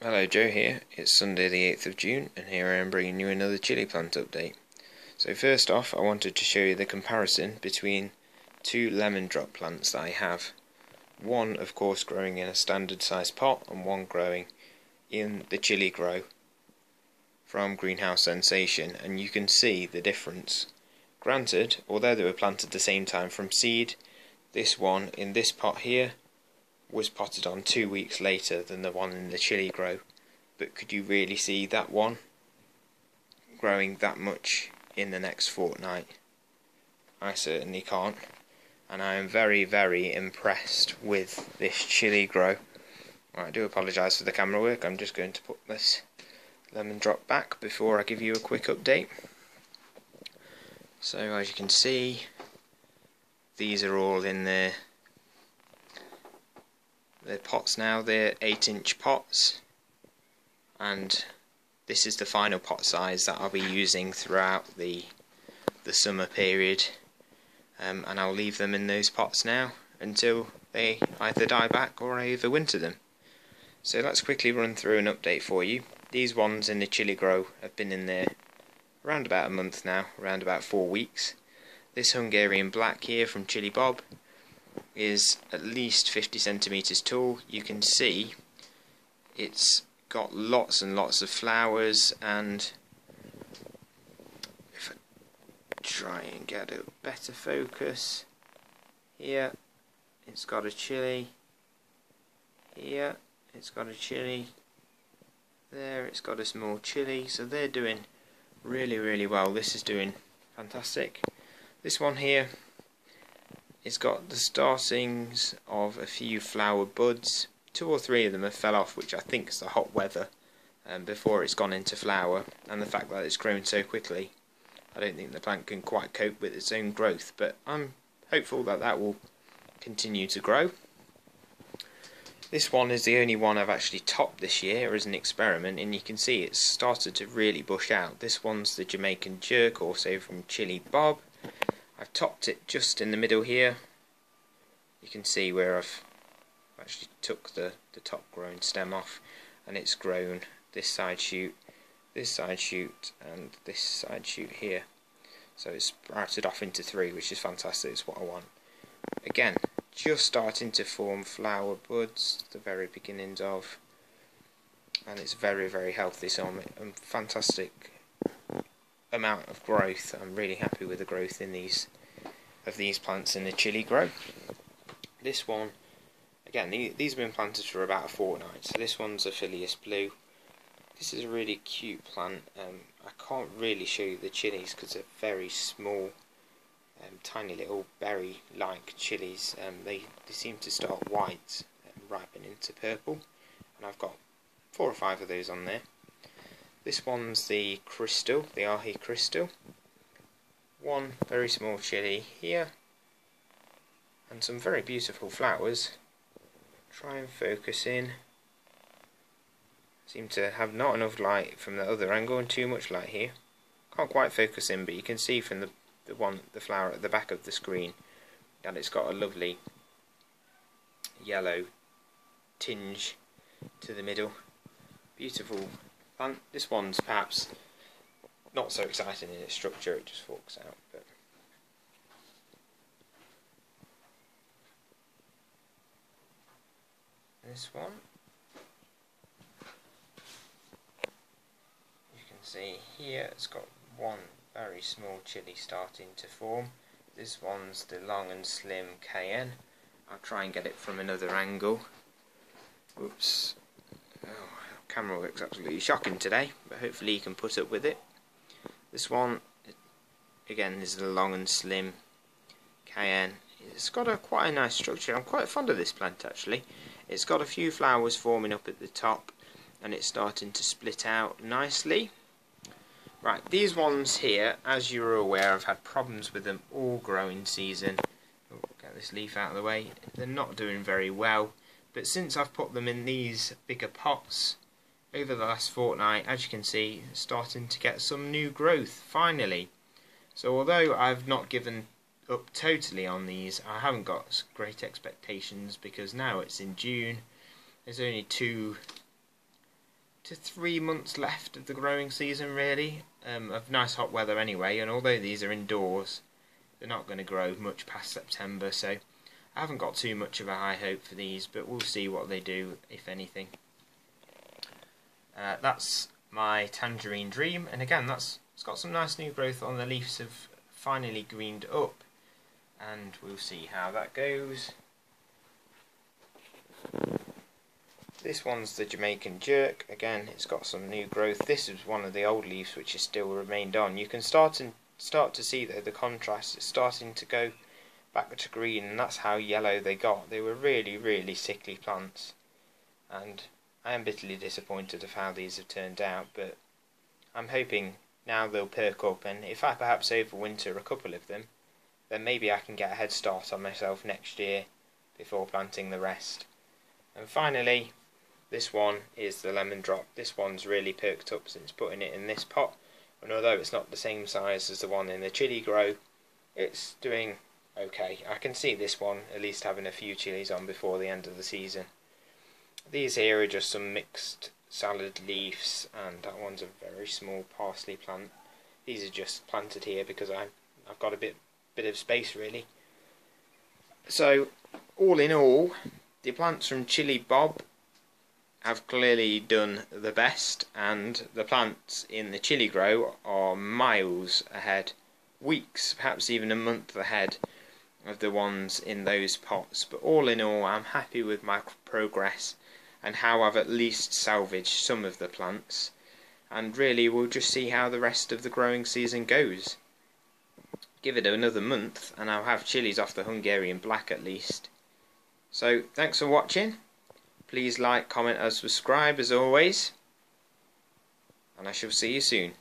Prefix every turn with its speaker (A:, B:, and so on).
A: Hello, Joe here. It's Sunday the 8th of June and here I am bringing you another chili plant update. So first off, I wanted to show you the comparison between two lemon drop plants that I have. One of course growing in a standard size pot and one growing in the chili grow from Greenhouse Sensation, and you can see the difference. Granted, although they were planted at the same time from seed, this one in this pot here was potted on 2 weeks later than the one in the chili grow. But could you really see that one growing that much in the next fortnight? I certainly can't, and I am very impressed with this chili grow. Right, I do apologise for the camera work. I'm just going to put this lemon drop back before I give you a quick update. So as you can see, these are all in their pots now. They're 8-inch pots, and this is the final pot size that I'll be using throughout the summer period, and I'll leave them in those pots now until they either die back or I overwinter them. So let's quickly run through an update for you. These ones in the chili grow have been in there around about a month now, around about 4 weeks. This Hungarian black here from Chili Bob is at least 50 centimeters tall. You can see it's got lots and lots of flowers, and if I try and get a better focus here, it's got a chili here, it's got a chili there, it's got a small chili, so they're doing really well. This is doing fantastic. This one here, it's got the startings of a few flower buds. 2 or 3 of them have fell off, which I think is the hot weather before it's gone into flower, and the fact that it's grown so quickly. I don't think the plant can quite cope with its own growth, but I'm hopeful that that will continue to grow. This one is the only one I've actually topped this year as an experiment, and you can see it's started to really bush out. This one's the Jamaican Jerk, also from Chili Bob. I've topped it just in the middle here. You can see where I've actually took the top grown stem off, and it's grown this side shoot, and this side shoot here. So it's sprouted off into 3, which is fantastic. It's what I want. Again, just starting to form flower buds, the very beginnings of, and it's very healthy. So I'm fantastic amount of growth. I'm really happy with the growth in these plants in the chili grow. This one, again, these have been planted for about a fortnight. So this one's a Phileas Blue. This is a really cute plant. I can't really show you the chilies because they're very small, tiny little berry-like chilies. They seem to start white and ripen into purple, and I've got 4 or 5 of those on there. This one's the Crystal, the Ahi Crystal. One very small chili here, and some very beautiful flowers. Try and focus in. Seem to have not enough light from the other angle and too much light here. Can't quite focus in, but you can see from the flower at the back of the screen that it's got a lovely yellow tinge to the middle. Beautiful plant. This one's perhaps not so exciting in its structure, it just forks out. But this one, you can see here, it's got one very small chili starting to form. This one's the long and slim Cayenne. I'll try and get it from another angle. Oops. Oh, camera work's absolutely shocking today, but hopefully you can put up with it. This one, again, is the long and slim Cayenne. It's got quite a nice structure. I'm quite fond of this plant actually. It's got a few flowers forming up at the top, and it's starting to split out nicely. Right, these ones here, as you're aware, I've had problems with them all growing season. Oh, get this leaf out of the way. They're not doing very well, but since I've put them in these bigger pots over the last fortnight, as you can see, starting to get some new growth finally. So although I've not given up totally on these, I haven't got great expectations because now it's in June. There's only two to 3 months left of the growing season, really, of nice hot weather anyway, and although these are indoors, they're not going to grow much past September, so I haven't got too much of a high hope for these, but we'll see what they do, if anything. That's my Tangerine Dream, and again, it's got some nice new growth on. The leaves have finally greened up, and we'll see how that goes. This one's the Jamaican Jerk. Again, it's got some new growth. This is one of the old leaves which has still remained on. You can start to see though the contrast is starting to go back to green, and that's how yellow they got. They were really sickly plants, and I am bitterly disappointed of how these have turned out, but I'm hoping now they'll perk up, and if I perhaps overwinter a couple of them, then maybe I can get a head start on myself next year before planting the rest. And finally, this one is the Lemon Drop. This one's really perked up since putting it in this pot, and although it's not the same size as the one in the chilli grow, it's doing okay. I can see this one at least having a few chilies on before the end of the season. These here are just some mixed salad leaves, and that one's a very small parsley plant. These are just planted here because I've got a bit of space really. So all in all, the plants from Chilli Bob have clearly done the best, and the plants in the chilli grow are miles ahead, weeks, perhaps even a month ahead of the ones in those pots. But all in all, I'm happy with my progress and how I've at least salvaged some of the plants, and really we'll just see how the rest of the growing season goes. Give it another month and I'll have chilies off the Hungarian Black at least. So thanks for watching. Please like, comment and subscribe as always, and I shall see you soon.